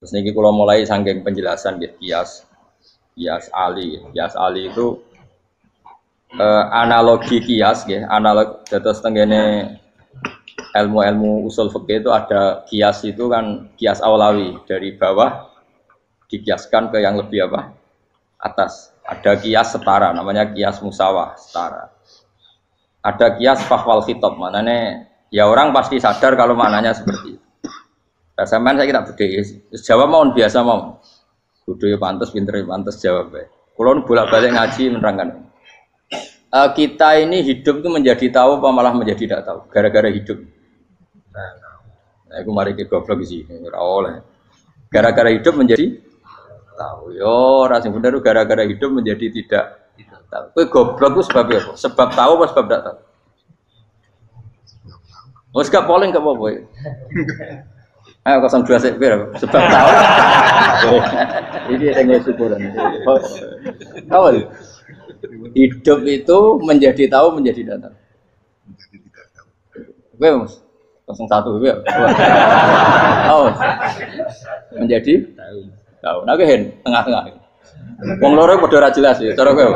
Terus niki kula mulai saking penjelasan nggih kias ali. Kias ali itu analogi kias nggih, analog dados tenggene ilmu-ilmu usul fikih itu ada kias itu kan kias aulawi dari bawah dikiaskan ke yang lebih apa? Atas. Ada kias setara namanya kias musawah setara. Ada kias fahwal khitab, maknanya ya orang pasti sadar kalau maknanya seperti itu. Nah, sampean saya kira beda. Jawab mau biasa mau. Kudu ya pantes, pinter ya pantes jawab. Kulo bolak-balik ngaji menerangkan. Kita ini hidup itu menjadi tahu apa malah menjadi tidak tahu gara-gara hidup. Nah, aku mari ke goblok sih, ora oleh. Gara-gara hidup menjadi tahu. Yo, ora sing bener gara-gara hidup menjadi tidak tahu. Kowe goblok ku sebab apa? Sebab tahu apa sebab tidak tahu? Wes gak polling gak apa-apa. Ayo 02 sik pira sebab tahu. Ini yang syukuran. Awal. Hidup itu menjadi tahu menjadi tidak tahu. Kowe Mas 01 ya. Oh. Menjadi tahu. Nah kowe tengah-tengah. Wong loro padha ora jelas ya cara kowe.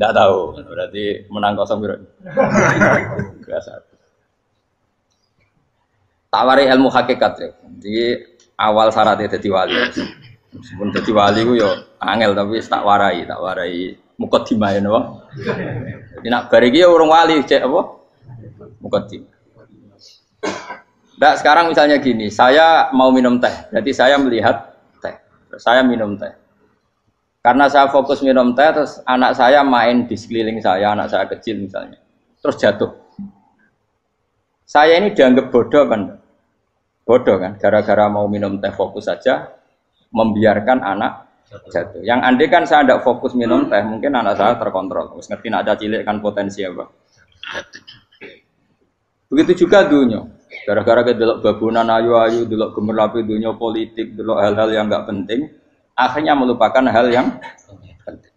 Ndak tahu. Berarti menang 0 piro. Biasa. Tawari ilmu hakikat ya. Jadi awal syaratnya jadi wali. Meskipun jadi wali ku yo angel tapi tak warai mukadimah ya napa. Jadi nak bar iki ya urung wali cek apa? Mukadimah. Nah, sekarang misalnya gini, saya mau minum teh. Jadi saya melihat teh. Saya minum teh. Karena saya fokus minum teh terus anak saya main di sekeliling saya, anak saya kecil misalnya. Terus jatuh. Saya ini dianggap bodoh kan? Bodoh kan, gara-gara mau minum teh fokus saja, membiarkan anak jatuh. Yang andai kan saya tidak fokus minum teh, mungkin anak saya terkontrol. Terus ngerti nak ada cilik kan potensi apa. Begitu juga dunia. Gara-gara kita delok babunan ayu-ayu, delok gemerlapi dunia politik, delok hal-hal yang enggak penting, akhirnya melupakan hal yang penting.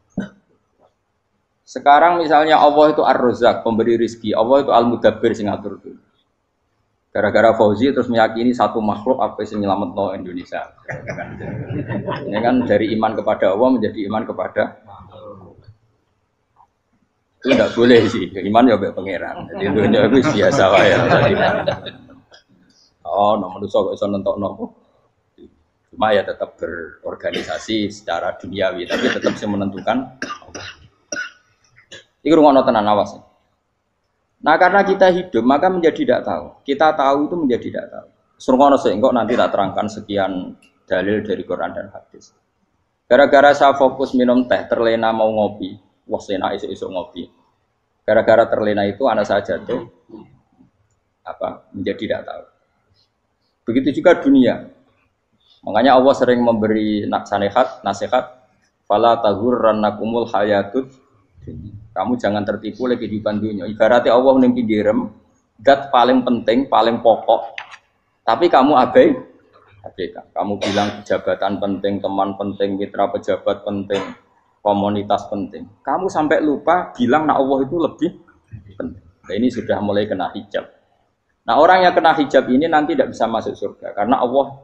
Sekarang misalnya Allah itu Ar-Razzaq, pemberi rizki, Allah itu Al-Mudabbir sing ngatur dunia. Gara-gara Fauzi terus meyakini satu makhluk apa yang nyelametno Indonesia. Ini kan dari iman kepada Allah menjadi iman kepada itu tidak boleh sih. Iman ya mbek pangeran. Jadi dunia itu biasa wae. Oh, nomor itu kok iso nentokno. Cuma ya tetap berorganisasi secara duniawi, tapi tetap sih menentukan. Iki rungono tenan awas. Nah karena kita hidup maka menjadi tidak tahu. Kita tahu itu menjadi tidak tahu. Surgono sehingga nanti tak terangkan sekian dalil dari Quran dan hadis. Gara-gara saya fokus minum teh, terlena mau ngopi, wah sena isu-isu ngopi. Gara-gara terlena itu anak saya jatuh, menjadi tidak tahu. Begitu juga dunia. Makanya Allah sering memberi nasihat, fala taghurrannakumul hayatud. Kamu jangan tertipu oleh kehidupan dunia. Ibaratnya Allah ning pinggirem, zat paling penting, paling pokok. Tapi kamu abaikan. Kamu bilang jabatan penting, teman penting, mitra pejabat penting, komunitas penting. Kamu sampai lupa bilang nak Allah itu lebih penting. Nah, ini sudah mulai kena hijab. Nah, orang yang kena hijab ini nanti tidak bisa masuk surga karena Allah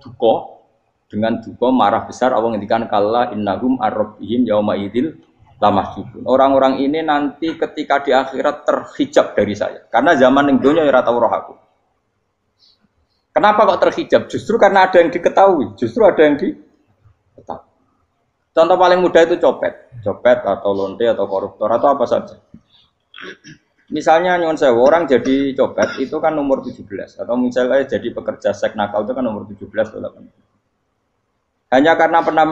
dengan duka marah besar Allah ngendikan kalla innahum ar-rabbihim yauma idzil lamahjubun. Orang-orang ini nanti ketika di akhirat terhijab dari saya. Karena zaman ning donya ora tau roh aku. Kenapa kok terhijab? Justru karena ada yang diketahui, justru ada yang diketahui. Contoh paling mudah itu copet atau lonte atau koruptor atau apa saja. Misalnya nyuwun sewu orang jadi copet itu kan umur 17 atau misalnya jadi pekerja seks nakal itu kan umur 17 atau 18. Hanya karena pernah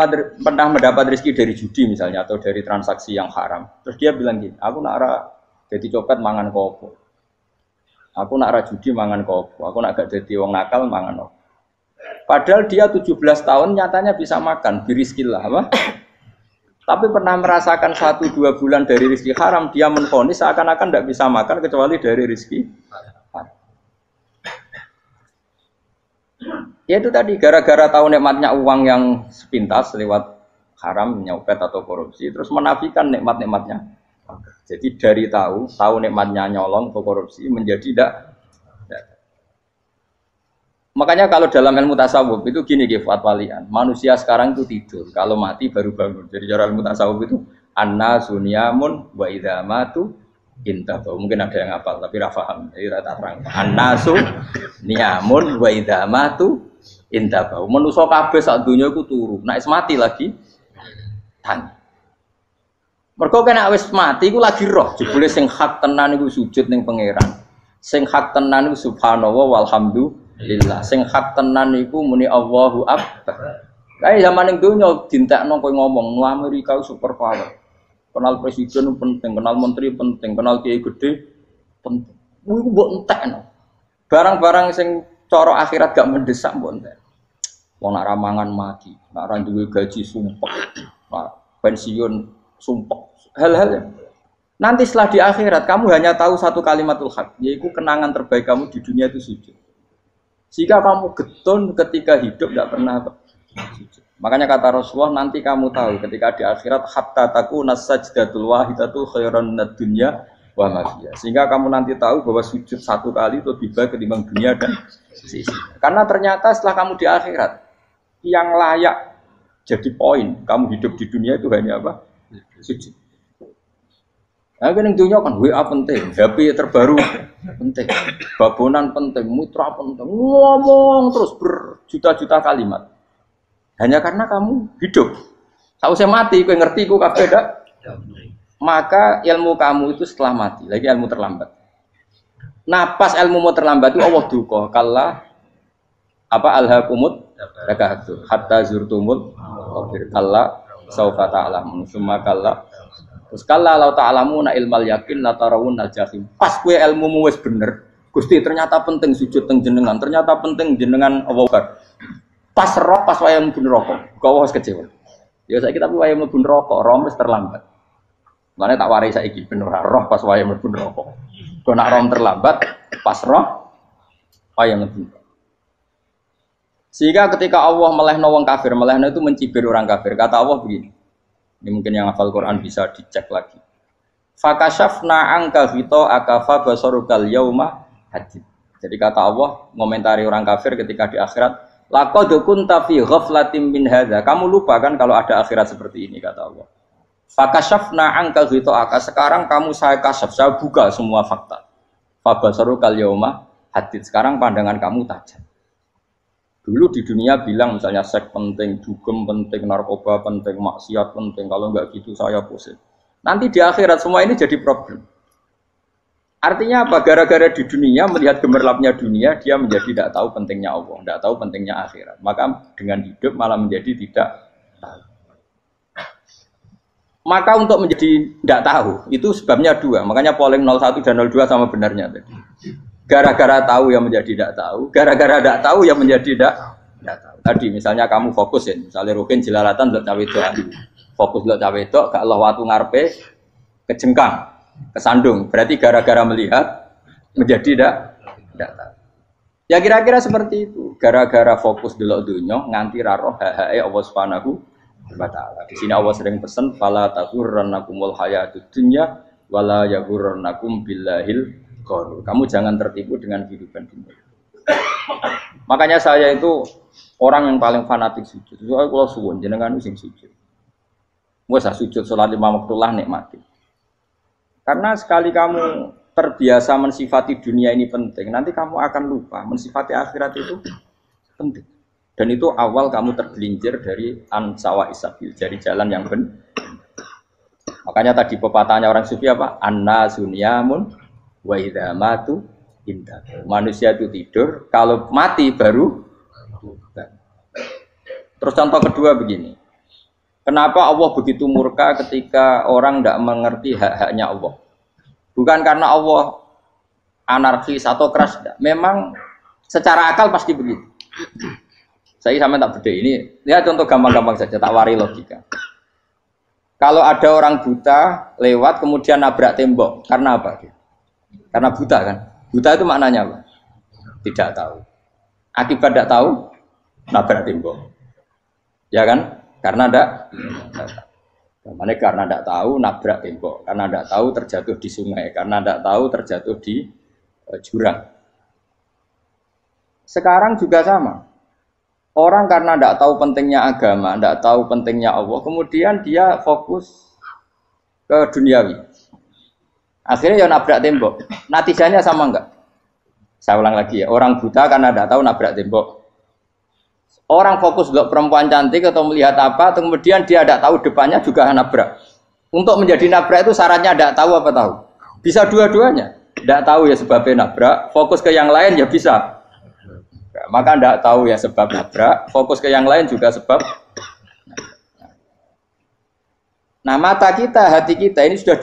mendapat rezeki dari judi misalnya atau dari transaksi yang haram. Terus dia bilang gini, aku nak jadi copet mangan kopo. Aku nak judi mangan kopo. Aku nak gak jadi wong nakal mangan kopo. Padahal dia 17 tahun nyatanya bisa makan, birizkillah apa? Tapi pernah merasakan 1-2 bulan dari rezeki haram, dia menvonis seakan-akan tidak bisa makan kecuali dari rezeki haram. Ya itu tadi gara-gara tahu nikmatnya uang yang sepintas lewat haram, nyopet atau korupsi, terus menafikan nikmat-nikmatnya. Jadi dari tahu nikmatnya nyolong atau korupsi menjadi tidak. Makanya kalau dalam ilmu tasawuf itu gini Gifat Walian, manusia sekarang itu tidur, kalau mati baru bangun. Jadi cara ilmu tasawuf itu anna sunyamun wa idza matu intahu. Mungkin ada yang hafal tapi ra paham. Jadi rata terang. Annasu niyamun wa idza matu intahu. Manusa kabeh sak donya iku turu. Nek mati lagi tan. Mergo kena wis mati iku lagi roh, jebule sing hak tenan iku sujud ning pangeran. Sing hak tenan iku subhanallah walhamdulillah. Sing hak tenan iku muni Allahu akbar. Kae zaman ning donya dintekno kowe ngomong, "Nu Amerika super power." Kenal presiden penting, kenal menteri penting, kenal kiai gede penting. Iku mbok entekno. Barang-barang sing cara akhirat gak mendesak mbok entek. Wong nak ramangan mati, nak ra duwe gaji sumpek. Pensiun sumpek. Hal-hal nanti setelah di akhirat kamu hanya tahu satu kalimatul haq, yaitu kenangan terbaik kamu di dunia itu sujud. Jika kamu getun ketika hidup tidak pernah sujud. Makanya kata Rasulullah nanti kamu tahu ketika di akhirat hatta takuna sajdatul wahidatu khairan minad dunya wa ma fiha. Sehingga kamu nanti tahu bahwa sujud satu kali itu lebih baik ketimbang dunia dan sisi. Karena ternyata setelah kamu di akhirat yang layak jadi poin kamu hidup di dunia itu hanya apa? Sujud. Nah, kan yang dunia kan WA penting, HP terbaru penting, babonan penting, mutra penting, ngomong terus berjuta-juta kalimat. Hanya karena kamu hidup. Tahu saya mati, kau ngerti, kau kabeh dak. Maka ilmu kamu itu setelah mati, lagi ilmu terlambat. Nah, pas ilmu mau terlambat itu Allah duka, kalla apa alhaqumut takadzur hatta zurtumul qabir kalla saufa ta'lamun summa kalla. Terus kalla law ta'lamuna ilmal yakin la tarawun al-jahim. Pas kowe ilmumu wis bener, Gusti ternyata penting sujud teng jenengan, ternyata penting jenengan Allah Akbar. Pas roh pas wayah mlebu neraka, kok wis kecewa. Ya saiki tapi wayah mlebu neraka, roh wis terlambat. Mane tak warai saiki ben ora roh pas wayah mlebu neraka. Kok nak roh terlambat, pas roh wayah mlebu. Sehingga ketika Allah melehno wong kafir, melehno itu mencibir orang kafir. Kata Allah begini. Ini mungkin yang hafal Quran bisa dicek lagi. Fakashafna anka ghita akafa basarukal yauma hadid. Jadi kata Allah ngomentari orang kafir ketika di akhirat, laqad kunta fi ghaflatin min hadza. Kamu lupa kan kalau ada akhirat seperti ini kata Allah. Fakashafna anka ghita aka. Sekarang kamu saya kasaf, saya buka semua fakta. Fa basarukal yauma hadid. Sekarang pandangan kamu tajam. Dulu di dunia bilang misalnya seks penting, dugem penting, narkoba penting, maksiat penting. Kalau enggak gitu saya pusing. Nanti di akhirat semua ini jadi problem. Artinya apa? Gara-gara di dunia melihat gemerlapnya dunia, dia menjadi tidak tahu pentingnya Allah, tidak tahu pentingnya akhirat. Maka dengan hidup malah menjadi tidak tahu. Maka untuk menjadi tidak tahu itu sebabnya dua. Makanya polling 01 dan 02 sama benarnya tadi. Gara-gara tahu yang menjadi tidak tahu, gara-gara tidak tahu yang menjadi tidak tahu. Tadi misalnya kamu fokus ya, misalnya Rukin jelalatan buat cawe itu, fokus buat cawe itu, gak Allah waktu ngarepe kejengkang, kesandung. Berarti gara-gara melihat menjadi tidak tahu. Ya kira-kira seperti itu. Gara-gara fokus delok dunya nganti ra roh hae Allah Subhanahu wa taala. Di sini Allah sering pesan fala taghurrannakumul hayatud dunya wala yaghurrannakum billahil. Kamu jangan tertipu dengan kehidupan dunia. Makanya saya itu orang yang paling fanatik sujud. Soalnya kalau suwun jenengan sing sujud. Wes sujud salat 5 waktu lah nikmati. Karena sekali kamu terbiasa mensifati dunia ini penting, nanti kamu akan lupa mensifati akhirat itu penting. Dan itu awal kamu tergelincir dari ansawa isabil, dari jalan yang benar. Makanya tadi pepatahnya orang sufi apa? Anna sunyamun wa idza matu indah. Manusia itu tidur, kalau mati baru. Terus contoh kedua begini. Kenapa Allah begitu murka ketika orang tidak mengerti hak-haknya Allah? Bukan karena Allah anarkis atau keras, tidak. Memang secara akal pasti begitu. Saya sama tak beda ini. Ya contoh gampang-gampang saja, tak wari logika. Kalau ada orang buta lewat kemudian nabrak tembok, karena apa? Karena buta kan? Buta itu maknanya apa? Tidak tahu. Akibat tidak tahu, nabrak tembok. Ya kan? Karena tidak tahu. Karena tidak tahu, nabrak tembok. Karena tidak tahu, terjatuh di sungai. Karena tidak tahu, terjatuh di jurang. Sekarang juga sama. Orang karena tidak tahu pentingnya agama, tidak tahu pentingnya Allah, kemudian dia fokus ke duniawi. Akhirnya ya nabrak tembok. Natijanya sama enggak? Saya ulang lagi ya, orang buta karena tidak tahu nabrak tembok. Orang fokus untuk perempuan cantik atau melihat apa, kemudian dia tidak tahu depannya juga nabrak. Untuk menjadi nabrak itu syaratnya tidak tahu apa tahu. Bisa dua-duanya. Tidak tahu ya sebabnya nabrak, fokus ke yang lain ya bisa. Maka tidak tahu ya sebab nabrak, fokus ke yang lain juga sebab. Nah mata kita, hati kita ini sudah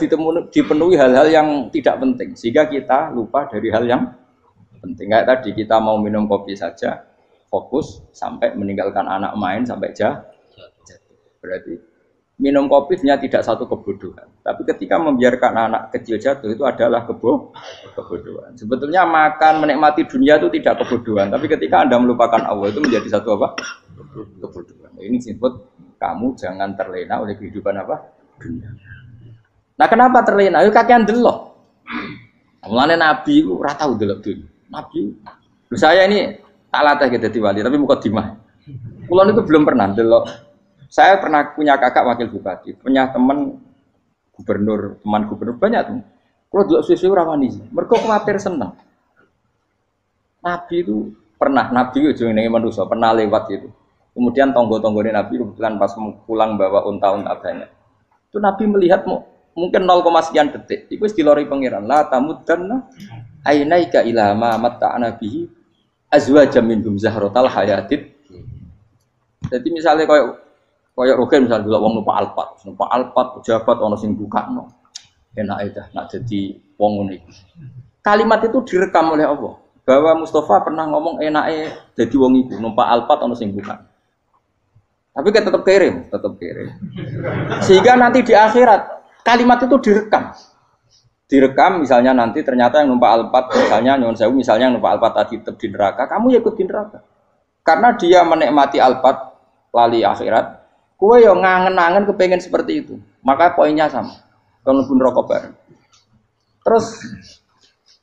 dipenuhi hal-hal yang tidak penting, sehingga kita lupa dari hal yang penting. Kayak tadi kita mau minum kopi saja, fokus sampai meninggalkan anak main sampai jatuh. Berarti minum kopi sebenarnya tidak satu kebodohan, tapi ketika membiarkan anak kecil jatuh itu adalah kebodohan. Sebetulnya makan menikmati dunia itu tidak kebodohan, tapi ketika Anda melupakan Allah itu menjadi satu apa? Kebodohan. Ini disebut kamu jangan terlena oleh kehidupan apa? Dunia. Nah kenapa terlena? Itu kakean delok. Mulane Nabi itu ora tau delok dunia. Nabi, saya ini tak latih gitu di wali, tapi mukadimah. Kulon itu belum pernah delok. Saya pernah punya kakak wakil bupati, punya teman gubernur banyak tuh. Kalau delok susu rawani, mereka khawatir senang. Nabi itu pernah, Nabi itu jenenge manusia, pernah lewat itu. Kemudian tonggo-tonggone Nabi kebetulan pas pulang bawa unta-unta banyak. Itu Nabi melihat mungkin 0, sekian detik. Itu dilori pangeran. La tamuddanna ainaika ila ma matta'na bihi azwajam minhum zahratal hayatid. Jadi misalnya kayak Rogen misalnya dulu wong numpak Alphard pejabat ono sing bukakno. Enak aja nak jadi wong ngene iki. Kalimat itu direkam oleh Allah bahwa Mustafa pernah ngomong enake dadi wong iku numpak Alphard ono sing buka. Tapi kan tetap kirim. Sehingga nanti di akhirat kalimat itu direkam. Direkam misalnya nanti ternyata yang numpak Alphard misalnya nyuwun sewu misalnya yang numpak Alphard tadi tetap di neraka, kamu ya ikut di neraka. Karena dia menikmati Alphard lali akhirat. Kowe yo ngangen-angen kepengen seperti itu. Maka poinnya sama. Kalau pun rokok bareng. Terus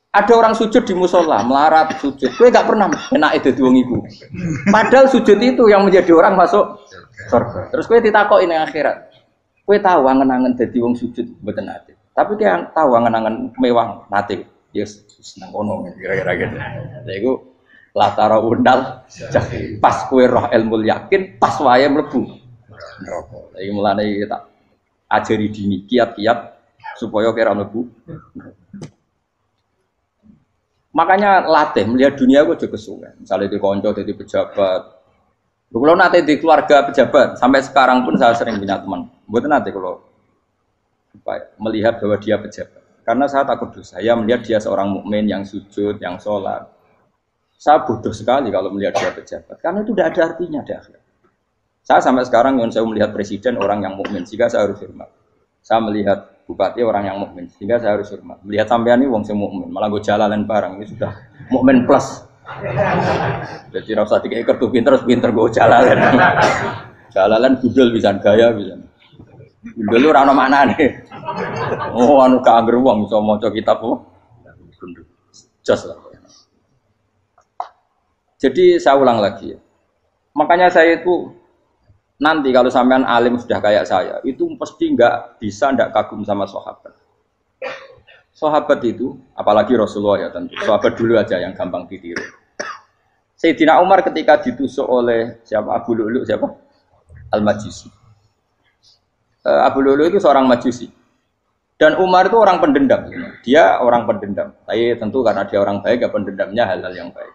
ada orang sujud di musola, melarat sujud. Kowe gak pernah enak itu wong iku. Padahal sujud itu yang menjadi orang masuk surga. Terus kowe ditakoki ning akhirat. Kowe tahu angen-angen dadi wong sujud mboten ate. Tapi kowe tahu angen-angen mewah nate. Yes, seneng kono kira-kira gitu. Lha iku latara undal pas kowe roh ilmu yakin pas wae mlebu neraka. Iki mulane tak ajari dini kiat-kiat supaya kira mlebu. Makanya latih melihat dunia gue juga kesuwen. Misalnya di konco, di pejabat. Kalau nanti di keluarga pejabat, sampai sekarang pun saya sering punya teman. Buat nanti kalau melihat bahwa dia pejabat, karena saya takut dosa. Saya melihat dia seorang mukmin yang sujud, yang sholat. Saya bodoh sekali kalau melihat dia pejabat, karena itu tidak ada artinya di akhirat. Saya sampai sekarang yang saya melihat presiden orang yang mukmin, sehingga saya harus hormat. Saya melihat bupati orang yang mukmin, sehingga saya harus hormat. Melihat sampean ini wong sing mukmin, malah gue jalalan barang ini sudah mukmin plus. Jadi rasa tiga kartu pinter gue jalalan. Jalalan budul bisa gaya bisa. Budul lu rano mana nih? Oh anu keangger wong bisa maca kitab kok. Jos lah. Jadi saya ulang lagi. Makanya saya itu nanti kalau sampean alim sudah kayak saya, itu pasti nggak kagum sama sahabat. Sahabat itu, apalagi Rasulullah ya tentu. Sahabat dulu aja yang gampang ditiru. Sayyidina Umar ketika ditusuk oleh siapa? Abu Lu'lu siapa? Al-Majusi. Abu Lu'lu itu seorang Majusi. Dan Umar itu orang pendendam. Dia orang pendendam. Tapi tentu karena dia orang baik, ya pendendamnya hal-hal yang baik.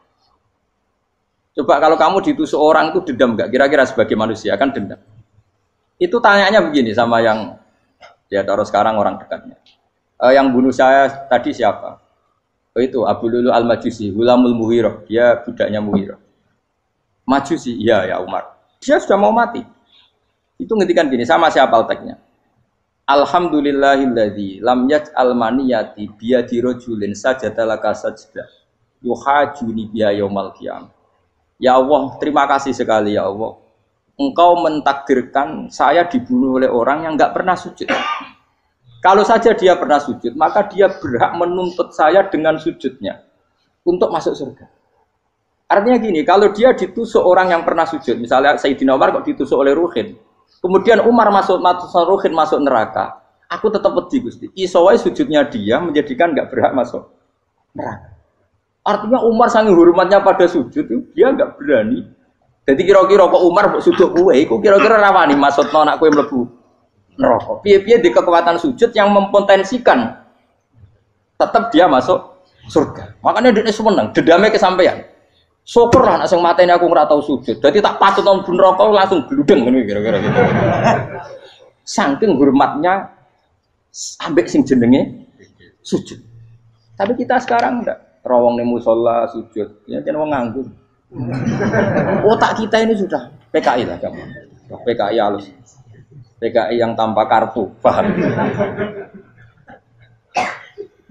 Coba kalau kamu ditusuk orang itu dendam enggak? Kira-kira sebagai manusia kan dendam. Itu tanyanya begini sama yang ya taruh sekarang orang dekatnya. Yang bunuh saya tadi siapa? Oh itu Abu Lu'lu Al-Majusi, Hulamul Muhirah. Dia budaknya Muhirah. Majusi, iya ya Umar. Dia sudah mau mati. Itu ngendikan gini, sama siapa alteknya? Alhamdulillahilladzi lam yaj'al maniyati biyadi rajulin sajadalaka sajdah yuhajuni biya yaumal qiyamah. Ya Allah, terima kasih sekali ya Allah. Engkau mentakdirkan saya dibunuh oleh orang yang enggak pernah sujud. Kalau saja dia pernah sujud, maka dia berhak menuntut saya dengan sujudnya untuk masuk surga. Artinya gini, kalau dia ditusuk orang yang pernah sujud, misalnya Sayyidina Umar kok ditusuk oleh Ruhin, kemudian Umar masuk Ruhin masuk neraka, aku tetap wedi Gusti. Iso wae sujudnya dia menjadikan nggak berhak masuk neraka. Artinya Umar saking hormatnya pada sujud itu dia nggak berani. Jadi kira-kira kok Umar sujud kue, iku kira-kira rawani maksudno anak kue mlebu neraka. Piye-piye di kekuatan sujud yang mempotensikan tetap dia masuk surga. Makanya dia seneng, dedame kesampaian. Syukur lah, nak mateni aku nggak tahu sujud. Jadi tak patut nang neraka langsung gludeng ngono kira-kira gitu. Saking hormatnya ambek sing jenenge sujud. Tapi kita sekarang enggak rawong ning musala sujud. Ya jan wong nganggur. Otak kita ini sudah PKI lah kamu. PKI halus. PKI yang tanpa kartu, paham?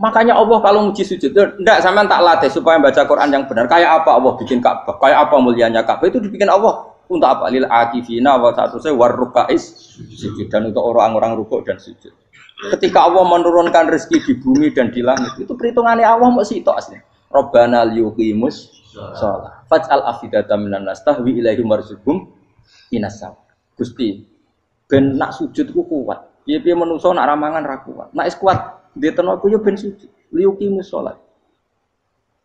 Makanya Allah kalau muji sujud, enggak sampean tak latih supaya baca Quran yang benar. Kayak apa Allah bikin Ka'bah? Kayak apa mulianya Ka'bah? Itu dibikin Allah untuk apa? Lil akifina wa satusai warrukais sujud, dan untuk orang-orang rukuk dan sujud. Ketika Allah menurunkan rezeki di bumi dan di langit, itu perhitungannya Allah mau sitok asli. Rabbana liyuqimus shalah. Faj'al afidatan minan nas tahwi ilaihim warzuqhum minas sama. Gusti, ben nak sujud ku kuat. Piye-piye menungso nak ramangan ra kuat. Nak is kuat dia tenaga yo ben sujud, liyuqimus shalah.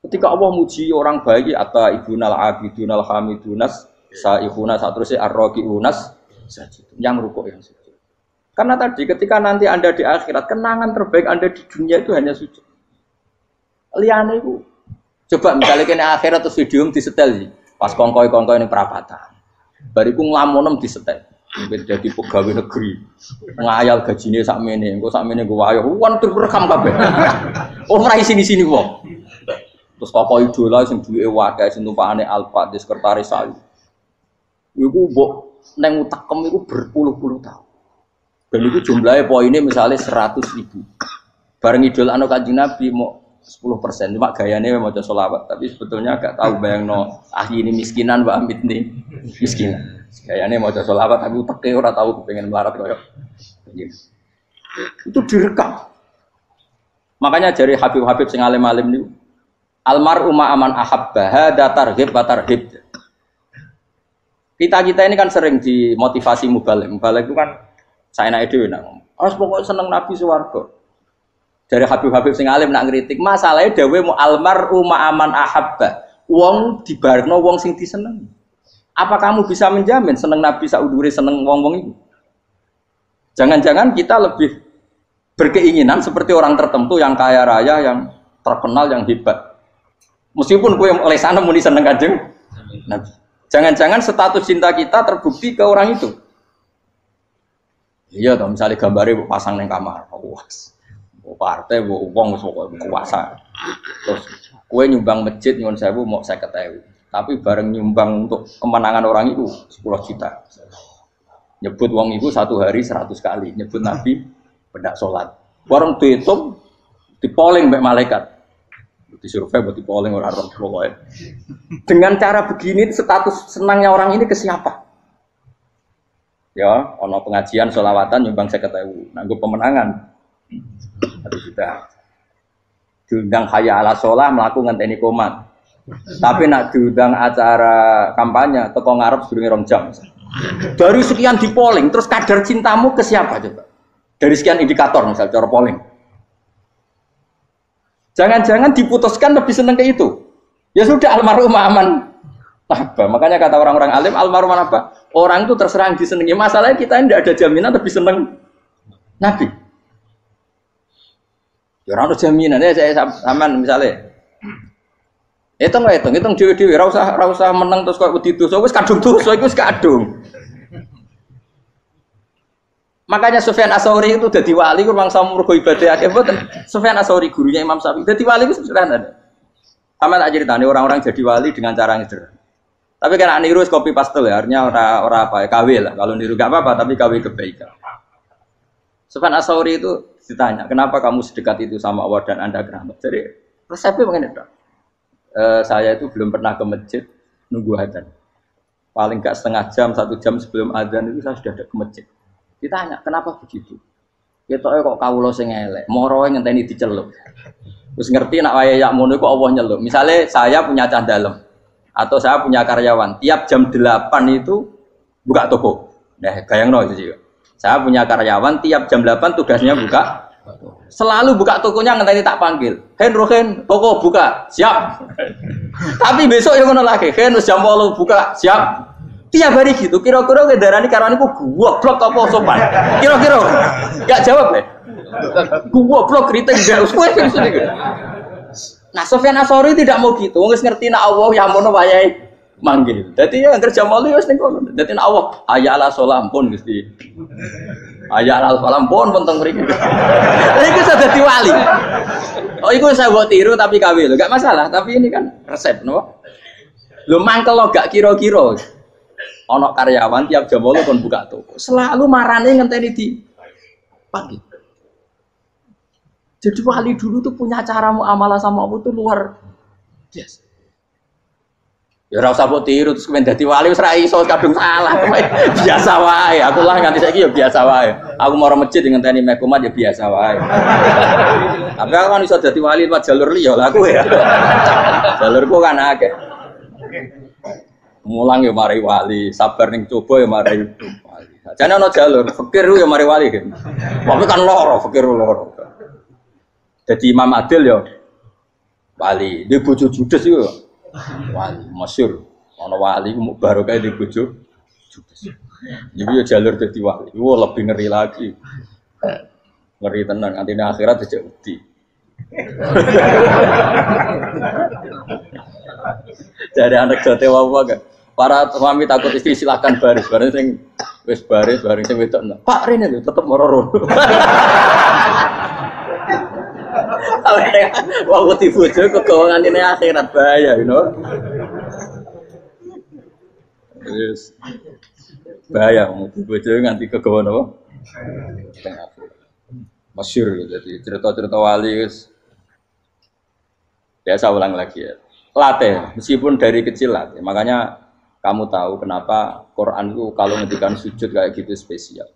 Ketika Allah muji orang baik atau ibunal abidunal hamidunas saihuna satruse arraqiunas sajid, yang rukuk yang sujud. Karena tadi ketika nanti Anda di akhirat, kenangan terbaik Anda di dunia itu hanya sujud. Liyane iku coba misalnya kene akhirat terus video disetel iki, pas kongkoi-kongkoi ning perapatan. Bariku nglamunem disetel. Jadi pegawai negeri ngayal gajine sakmene, engko sakmene nggo wayo, kan direkam kabeh. Oh ora sini-sini wong. Terus tokoh idola sing duweke wae sing tumpakane Alfa di sekretaris saya. Iku mbok nang utekem iku berpuluh-puluh tahun. Dan itu jumlahnya poinnya misalnya 100.000. Bareng idol anu Kanjeng Nabi mau 10%, cuma gayanya mau maca sholawat, tapi sebetulnya agak tahu bayangno ini miskinan Mbak Amit nih miskinan. Gayanya mau maca sholawat tapi uteke ora tahu kepengen melarat koyo. Itu direkam. Makanya dari Habib-habib sing alim-alim niku almar'u ma'aman ahabba hada targhib wa tarhib. Kita ini kan sering dimotivasi mubalik. Mubalik itu kan saya naik dhewe nang. Harus pokoknya seneng Nabi swarga. Dari Habib-habib sing alim nak ngritik, masalahnya dawuh mu almar'u ma'aman ahabba. Wong dibarno wong sing disenengi. Apa kamu bisa menjamin seneng Nabi saudure seneng wong-wong itu? Jangan-jangan kita lebih berkeinginan seperti orang tertentu yang kaya raya, yang terkenal, yang hebat. Meskipun kowe oleh sana muni seneng Kanjeng Nabi. Jangan-jangan status cinta kita terbukti ke orang itu. Iya toh, misalnya gambarnya pasang neng kamar, puas. Partai, uang, kuasa. Terus, kue nyumbang masjid nyuwun sewu mau 50.000. Tapi bareng nyumbang untuk kemenangan orang itu 10 juta. Nyebut uang itu satu hari 100 kali. Nyebut Nabi pendak sholat. Warung dihitung, dipoling mbak malaikat. Disurvei buat dipoling orang-orang pokoknya. Dengan cara begini status senangnya orang ini ke siapa? Ya, ono pengajian sholawatan nyumbang 50.000. Nanggo pemenangan. Harus sudah diundang hayya ala sholah melakukan ngenteni komat. Tapi nak diundang acara kampanye teko ngarep sedurunge 2 jam. Dari sekian di polling, terus kadar cintamu ke siapa coba? Dari sekian indikator misal cara polling. Jangan-jangan diputuskan lebih seneng ke itu. Ya sudah almarhum aman. Apa? Makanya kata orang-orang alim almarhum apa? Orang itu terserah disenangi. Masalahnya kita tidak ada jaminan lebih seneng Nabi. Ya orang jaminan ya saya aman misalnya. Hitung dewi-dewi, ra usah menang terus kok wedi dosa wis kadung dosa iku wis kadung. Makanya Sufyan Ats-Tsauri itu dadi wali ku mangsa mergo ibadah akeh mboten. Sufyan Ats-Tsauri gurunya Imam Syafi'i. Dadi wali ku sederhana. Sama tak ceritane orang-orang jadi wali dengan cara yang sederhana. Tapi kan niru copy paste ya, artinya ora apa ya, KW lah. Kalau niru gak apa-apa tapi KW kebaikan. Sufyan Ats-Tsauri itu ditanya, kenapa kamu sedekat itu sama Allah dan Anda keramat? Jadi resepnya begini dok. Saya itu belum pernah ke masjid nunggu adzan. Paling gak setengah jam, 1 jam sebelum adzan itu saya sudah ada ke masjid. Ditanya, kenapa begitu? Ketoke kok kawula sing elek, moroe ngenteni dicelup. Terus ngerti nak wayahe yak ngono iku Allah nyeluk. Misale saya punya cah dalem. Atau saya punya karyawan, tiap jam 8 itu buka toko. Nah, bayangno itu sih. Saya punya karyawan, tiap jam 8 tugasnya buka. Selalu buka tokonya ngenteni tak panggil. Rohen, toko buka, siap. Tapi besok yang ngono lagi, jam 8 buka, siap. Tiap hari gitu, kira-kira ngedarani karyawanku goblok apa sopan. Kira-kira enggak jawab ya. Goblok kritik enggak usah gitu. Nah, Sofyan Asori tidak mau gitu. Wong wis ngerti nek Allah ya mono wayahe manggil. Dadi ya kerja mali wis ning kono. Dadi nek Allah hayya ala sholat pun Gusti. Hayya ala sholat pun teng mriki. Iku sudah dadi wali. Oh, iku saya buat tiru tapi kawe lho, enggak masalah, tapi ini kan resep no. Lho mangkel lo gak kira-kira. Ana karyawan tiap jam 8 kon buka toko. Selalu marane ngenteni di pagi. Jadi wali dulu tuh punya cara muamalah sama Allah tuh luar biasa. Ya ora usah mbok tiru terus kemen dadi wali wis ra iso kadung salah. Biasa wae. Aku lah nganti saiki ya biasa wae. Aku mau masjid ngenteni meh kumat ya biasa wae. Tapi aku kan iso dadi wali lewat jalur liya lah aku ya. Jalurku kan akeh. Mulang ya mari wali, sabar ning coba ya mari wali. Jane ana jalur fikir ya mari wali kan. Tapi kan loro fikir loro. Jadi Imam Adil ya wali, dia bojo judes itu wali, masyhur. Ana wali baru kayak di bojo judes. Jadi ya jalur jadi wali. Wah lebih ngeri lagi. Ngeri tenan, nanti akhirat aja wedi. Jadi anak jote apa gak? Para suami takut istri silakan baris, sing wis baris, sing wedok. Pak Rene lho tetep meroro. Waktu dibojo kegawangan ini akhirat bahaya, you know. Yes. Bahaya, dibojo nganti kegawan apa? Masyhur jadi cerita-cerita wali guys. Biasa ulang lagi ya. Latih, meskipun dari kecil latih. Makanya kamu tahu kenapa Quran itu kalau ngendikan sujud kayak gitu spesial.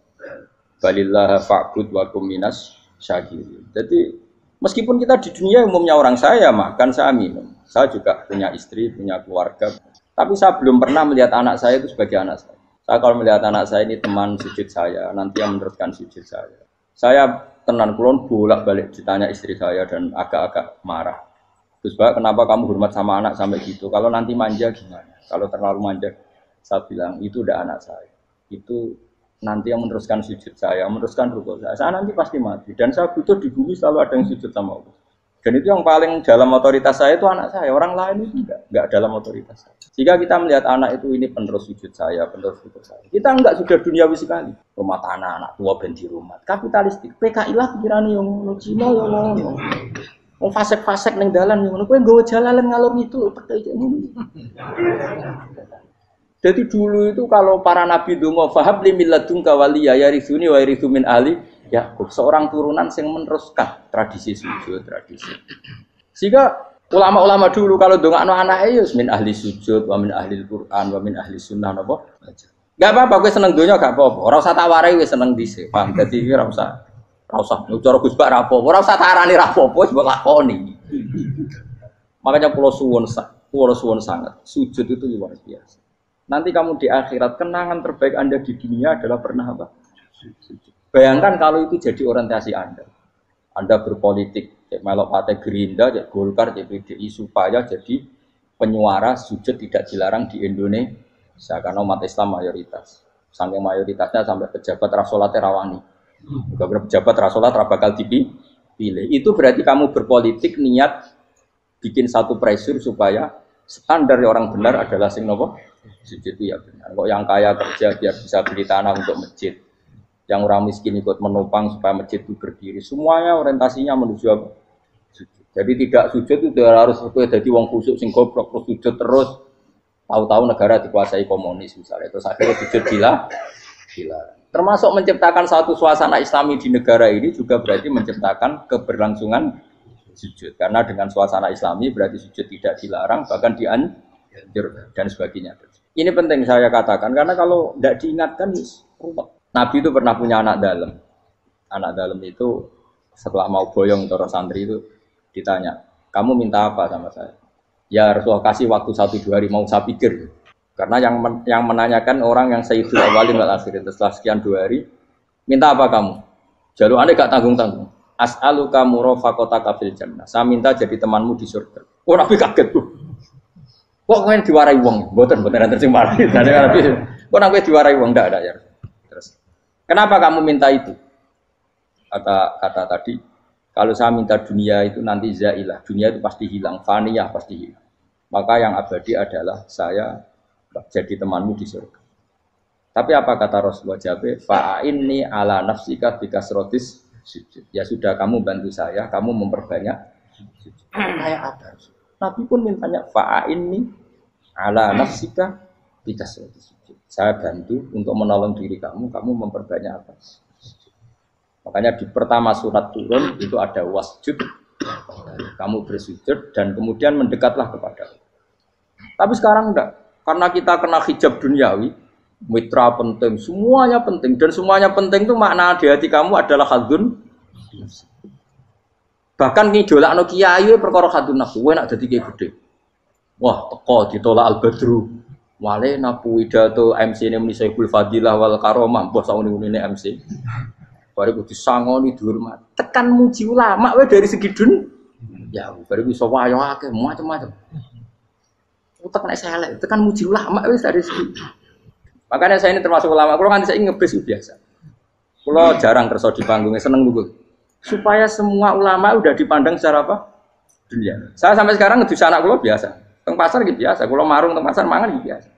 Balillah fa'bud wa kum minas syakirin. Jadi meskipun kita di dunia umumnya orang saya makan, saya minum. Saya juga punya istri, punya keluarga. Tapi saya belum pernah melihat anak saya itu sebagai anak saya. Saya kalau melihat anak saya ini teman sujud saya, nanti yang meneruskan sujud saya. Saya tenan kulon bolak-balik ditanya istri saya dan agak-agak marah. Terus Pak, kenapa kamu hormat sama anak sampai gitu? Kalau nanti manja gimana? Kalau terlalu manja, saya bilang itu udah anak saya. Itu nanti yang meneruskan sujud saya, meneruskan rukuk saya nanti pasti mati. Dan saya butuh di bumi selalu ada yang sujud sama Allah. Dan itu yang paling dalam otoritas saya itu anak saya. Orang lain itu enggak dalam otoritas saya. Jika kita melihat anak itu ini penerus sujud saya, penerus rukuk saya. Kita enggak sudah duniawi sekali. Rumah tanah, anak tua ben di rumah. Kapitalistik. PKI lah pikirannya yang ngono Cina yang ngono. Wong fasek-fasek ning dalan yang ngono. Kowe nggawa jalalan ngalor itu PKI ngono. Jadi dulu itu kalau para nabi donga fahab li milladunka waliya yarithuni wa yarithu min ahli Yakub, seorang turunan yang meneruskan tradisi sujud, tradisi. Sehingga ulama-ulama dulu kalau dongakno anake ya min ahli sujud wa min ahli Al-Qur'an wa min ahli sunnah napa. Enggak apa-apa kowe seneng donya gak apa-apa. Ora usah tak warai wis seneng dhisik. Paham dadi ora usah cara Gus Bak ra apa-apa. Ora usah tak arani ra apa-apa wis mbok lakoni. Makanya kula suwun sangat. Sujud itu luar biasa. Nanti kamu di akhirat, kenangan terbaik Anda di dunia adalah pernah apa? Bayangkan kalau itu jadi orientasi Anda. Anda berpolitik, cek melok partai Gerindra, cek Golkar, cek PDI, supaya jadi penyuara sujud tidak dilarang di Indonesia. Karena umat Islam mayoritas. Saking mayoritasnya sampai pejabat rasolat rawani. Juga pejabat rasolat bakal dipilih. Itu berarti kamu berpolitik niat bikin satu pressure supaya standar orang benar adalah sing nopo? Sujud itu ya benar. Kok yang kaya kerja biar bisa beli tanah untuk masjid, yang orang miskin ikut menopang supaya masjid itu berdiri. Semuanya orientasinya menuju apa? Sujud. Jadi tidak sujud itu harus jadi wong kusuk sing goblok terus sujud terus. Tahu-tahu negara dikuasai komunis misalnya. Terus akhirnya sujud gila. Termasuk menciptakan satu suasana Islami di negara ini juga berarti menciptakan keberlangsungan sujud. Karena dengan suasana Islami berarti sujud tidak dilarang bahkan dianjur dan sebagainya. Ini penting saya katakan karena kalau tidak diingatkan ruwet. Nabi itu pernah punya anak dalam. Anak dalam itu setelah mau boyong toro santri itu ditanya, kamu minta apa sama saya? Ya Rasulullah kasih waktu 1-2 hari mau saya pikir. Karena yang menanyakan orang yang Sayyidul Awwalin wal Akhirin setelah sekian 2 hari, minta apa kamu? Jaluannya gak tanggung-tanggung. As'aluka murafaqataka fil jannah. Saya minta jadi temanmu di surga. Oh Nabi kaget tuh. Kok kalian diwarai wong? Mboten nanti sing mari. Kok Nabi diwarai wong ndak ada ya. Terus kenapa kamu minta itu? Kata tadi, kalau saya minta dunia itu nanti zailah. Dunia itu pasti hilang, faniyah pasti hilang. Maka yang abadi adalah saya jadi temanmu di surga. Tapi apa kata Rasulullah Jabe? Fa'inni ala nafsika bikasrotis sujud. Ya sudah kamu bantu saya, kamu memperbanyak sujud. Kayak apa? Nabi pun mintanya fa'inni ala nafsika bikasrotis sujud. Saya bantu untuk menolong diri kamu, kamu memperbanyak apa? Makanya di pertama surat turun itu ada wasjud. Kamu bersujud dan kemudian mendekatlah kepada Allah. Tapi sekarang enggak. Karena kita kena hijab duniawi, mitra penting, semuanya penting. Dan semuanya penting itu makna di hati kamu adalah hadun. Bahkan ngidolakno kiai perkara hadun nafsu, enak dadi kiai gede. Wah, teko ditolak al-badru. Wale napu widato MC ini muni Sayyidul Fadilah wal Karomah, mbah sauni-unine MC. Baru disangoni dihormat. Tekan muji ulama wae dari segi ya, baru bisa wayo akeh macam-macam. Utek nek selek, tekan muji ulama wis dari segi. Makanya saya ini termasuk ulama, kalau kan saya ngebes biasa. Kalau jarang kerso di panggungnya, seneng dulu. Supaya semua ulama udah dipandang secara apa? Dunia. Saya sampai sekarang ngedus anak kulo biasa. Teng pasar gitu biasa, kulo marung teng pasar mangan gitu biasa.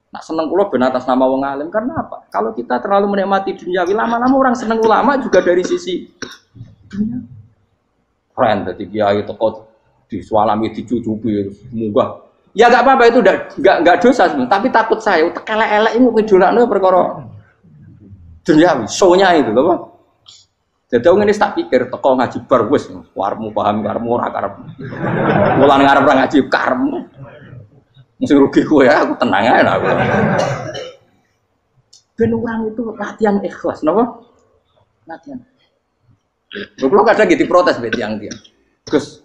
Nak seneng kulo ben atas nama wong alim karena apa? Kalau kita terlalu menikmati dunia, lama-lama orang seneng ulama juga dari sisi dunia. Keren, jadi kiai teko disualami dicucupi, munggah. Ya enggak apa-apa itu enggak dosa sebenarnya, tapi takut saya elek-elek ini ngidolakno perkara duniawi, show-nya itu lho, Pak. Jadi wong ini tak pikir teko ngaji bar wis warmu paham karmu ora karep. Mulan ngarep ora ngaji karmu. Mesti rugi kowe ya, aku tenang ae lah aku. Ben orang itu latihan ikhlas, napa? Latihan. Lho kadang gitu protes mbek tiyang-tiyang. Gus,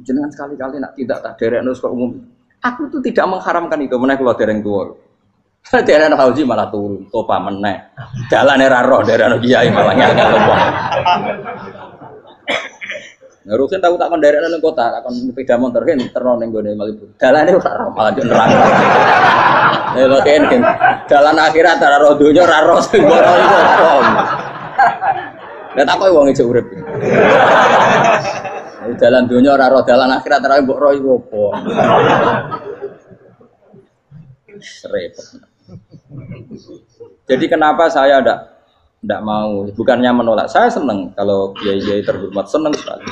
jenengan sekali-kali nak tidak tak derekno kok umum. Aku tuh tidak mengharamkan itu, menaik keluar dereng tua. Dereng haji malah turun, topa menaik. Jalan era roh, dereng kiai malah ngel-ngel wong. Ngurusin tahu tak kon dereng nang kota, tak kon sepeda motor kan terno ning gone Malibu. Dalane ora roh, malah yo neraka. Lho kene dalan akhirat ora roh donya ora roh sing ora iku apa. Lah tak koyo wong ijo urip. Dalan dunia ora roh, dalan akhirat ora mbok roh iku apa. Repot. Jadi kenapa saya ndak mau, bukannya menolak. Saya senang kalau kiai-kiai terhormat, senang sekali.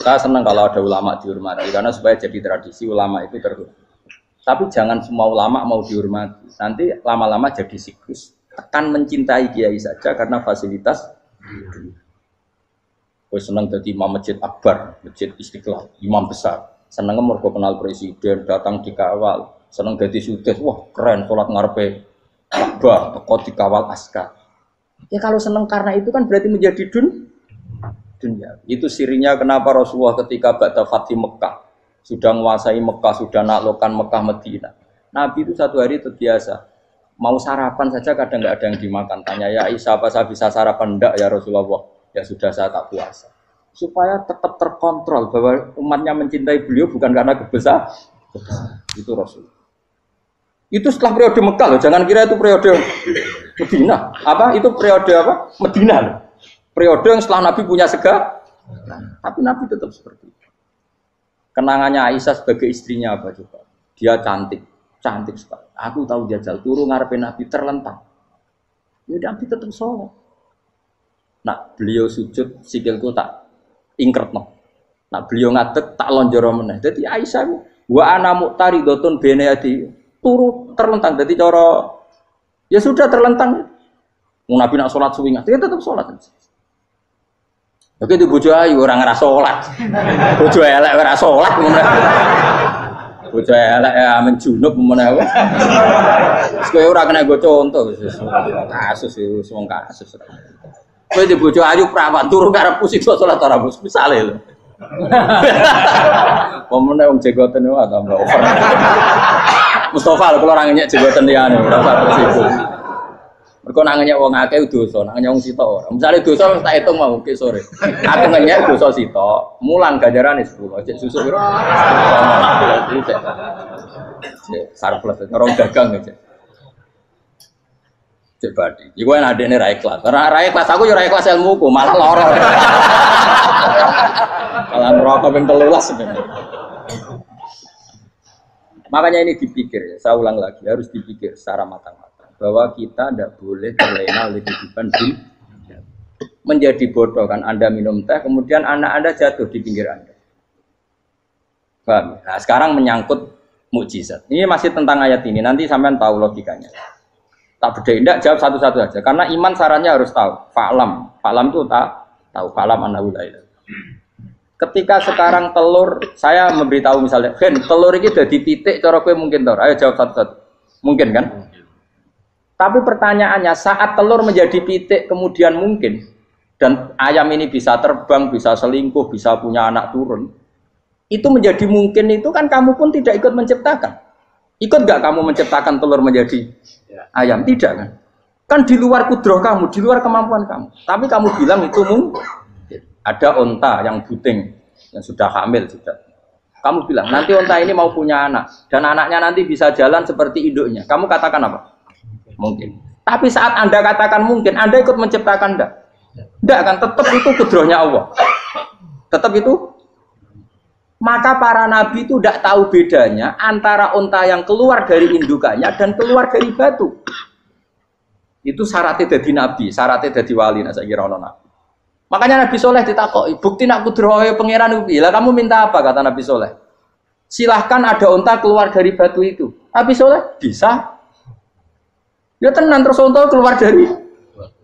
Saya senang kalau ada ulama dihormati karena supaya jadi tradisi ulama itu terhormat. Tapi jangan semua ulama mau dihormati. Nanti lama-lama jadi siklus. Akan mencintai kiai saja karena fasilitas. Gue seneng jadi imam masjid akbar, masjid Istiqlal, imam besar. Seneng mergo kenal presiden, datang dikawal. Seneng jadi sudes, wah keren, sholat ngarepe akbar, teko dikawal askar. Ya kalau seneng karena itu kan berarti menjadi dunia. Itu sirinya kenapa Rasulullah ketika ba'da Fathi Mekah sudah menguasai Mekah, sudah naklukkan Mekah Madinah. Nabi itu satu hari terbiasa. Mau sarapan saja kadang nggak ada yang dimakan. Tanya ya Aisyah, apa saya bisa sarapan? Enggak ya Rasulullah. Ya sudah saya tak puasa. Supaya tetap terkontrol bahwa umatnya mencintai beliau bukan karena kebesaran. Itu Rasul. Itu setelah periode Mekah loh. Jangan kira itu periode Medina. Apa? Itu periode apa? Medina loh. Periode yang setelah Nabi punya segala. Tapi Nabi tetap seperti itu. Kenangannya Aisyah sebagai istrinya apa coba? Dia cantik. Cantik sekali. Aku tahu jajal turu ngarepin Nabi terlentang. Ya Nabi tetap sholat. Nak beliau sujud sikilku tak ingkretno. Nak beliau ngadeg tak lonjoro meneh. Dadi Aisyah wa ana muqtaridotun bene adi turu terlentang. Dadi cara ya sudah terlentang. Wong Nabi nak salat suwi dia tetap salat. Oke di bojo ayu ora ngerasa salat. Bojo elek ora salat meneh. Bojo elek ya amen junub meneh. Wis kowe ora kena go contoh kasus wis wong kasus. Kowe di bojo ayu prawan turu karep pusing salat ora bos misale lho. Pemenang wong jegoten wae tambah over. Mustafa kalau orang nyek jegoten liyane ora usah tersinggung. Mergo nak ngenyek wong akeh dosa, nak ngenyek wong sitok ora. Misale dosa tak hitung mau ke sore. Aku ngenyek dosa sitok, mulang ganjarane 10. Cek susuk piro? Cek sarplus orang dagang aja. Cek badi. Iku enak adekne ra ikhlas. Ra ikhlas aku yo ra ikhlas ilmuku, malah lara. Malah neraka ping 13 sebenarnya. Makanya ini dipikir ya, saya ulang lagi harus dipikir secara matang-matang bahwa kita tidak boleh terlena oleh kehidupan dunia. Menjadi bodoh kan Anda minum teh, kemudian anak Anda jatuh di pinggir Anda. Paham? Nah sekarang menyangkut mukjizat. Ini masih tentang ayat ini, nanti sampean tahu logikanya. Tak beda, tidak jawab satu-satu aja. Karena iman sarannya harus tahu. Fa'lam itu tak tahu. Fa'lam annahu la ilaha. Ketika sekarang telur, saya memberitahu misalnya, Hen, telur ini udah titik, cara gue mungkin tahu. Ayo jawab satu-satu. Mungkin kan? Tapi pertanyaannya, saat telur menjadi pitik kemudian mungkin, dan ayam ini bisa terbang, bisa selingkuh, bisa punya anak turun, itu menjadi mungkin itu kan kamu pun tidak ikut menciptakan. Ikut gak kamu menciptakan telur menjadi ayam? Tidak kan? Kan di luar kudroh kamu, di luar kemampuan kamu. Tapi kamu bilang itu mungkin. Ada onta yang buting, yang sudah hamil sudah. Kamu bilang, nanti onta ini mau punya anak. Dan anaknya nanti bisa jalan seperti induknya. Kamu katakan apa? Mungkin. Tapi saat Anda katakan mungkin, Anda ikut menciptakan enggak? Enggak kan? Tetap itu kudrohnya Allah. Tetap itu. Maka para nabi itu tidak tahu bedanya antara onta yang keluar dari indukannya dan keluar dari batu. Itu syaratnya jadi nabi, syaratnya jadi wali. Nah, saya kira ono nabi. Makanya Nabi Soleh ditakoki, bukti nak kudrohe pangeran itu. Lah kamu minta apa kata Nabi Soleh? Silahkan ada onta keluar dari batu itu. Nabi Soleh bisa. Ya tenan terus onta keluar dari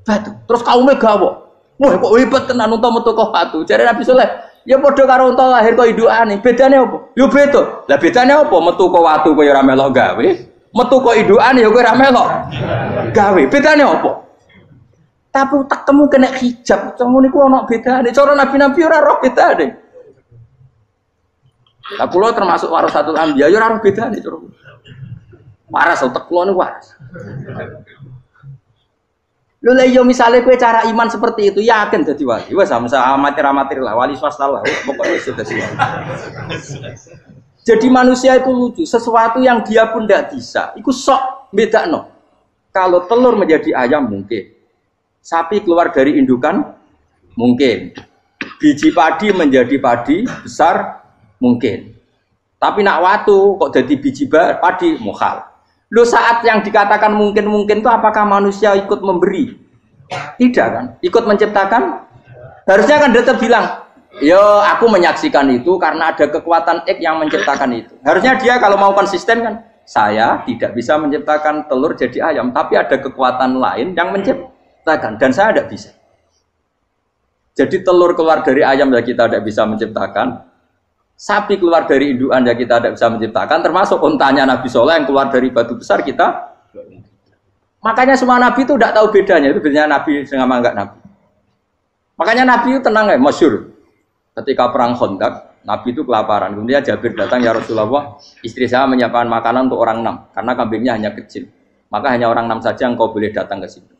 batu. Terus kaumnya gawok. Wah kok hebat tenan onta metu kok batu. Jare Nabi Soleh, ya padha karo onta lahir kok indukane. Bedane apa? Ya beda. Lah bedane apa? Metu kok watu kok ya ora melok gawe. Metu kok indukane ya kowe ora melok gawe. Bedane apa? Tapi tak temu kena hijab, ngono niku ana bedane. Cara nabi-nabi ora roh bedane. Lah kula termasuk warasatul anbiya ya ora roh bedane cara. Waras utek kula niku waras. Lha iya misale kowe cara iman seperti itu yakin dadi wali. Wes sampe amatir-amatir lah wali swasta lah. Pokoknya sudah siap. Jadi manusia itu lucu, sesuatu yang dia pun tidak bisa. Iku sok bedakno. Kalau telur menjadi ayam mungkin. Sapi keluar dari indukan mungkin, biji padi menjadi padi besar mungkin, tapi nak watu kok jadi biji padi mukhal. Lo saat yang dikatakan mungkin itu apakah manusia ikut memberi? Tidak kan? Ikut menciptakan? Harusnya kan tetap bilang, yo aku menyaksikan itu karena ada kekuatan X yang menciptakan itu. Harusnya dia kalau mau konsisten kan, saya tidak bisa menciptakan telur jadi ayam, tapi ada kekuatan lain yang menciptakan. Dan saya tidak bisa. Jadi telur keluar dari ayam ya kita tidak bisa menciptakan. Sapi keluar dari indukan ya kita tidak bisa menciptakan. Termasuk untanya Nabi Soleh yang keluar dari batu besar kita. Makanya semua Nabi itu tidak tahu bedanya. Itu bedanya Nabi sama enggak Nabi. Makanya Nabi itu tenang ya, masyhur. Ketika perang Khandaq, Nabi itu kelaparan. Kemudian Jabir datang, ya Rasulullah, istri saya menyiapkan makanan untuk orang 6. Karena kambingnya hanya kecil. Maka hanya orang 6 saja yang kau boleh datang ke sini.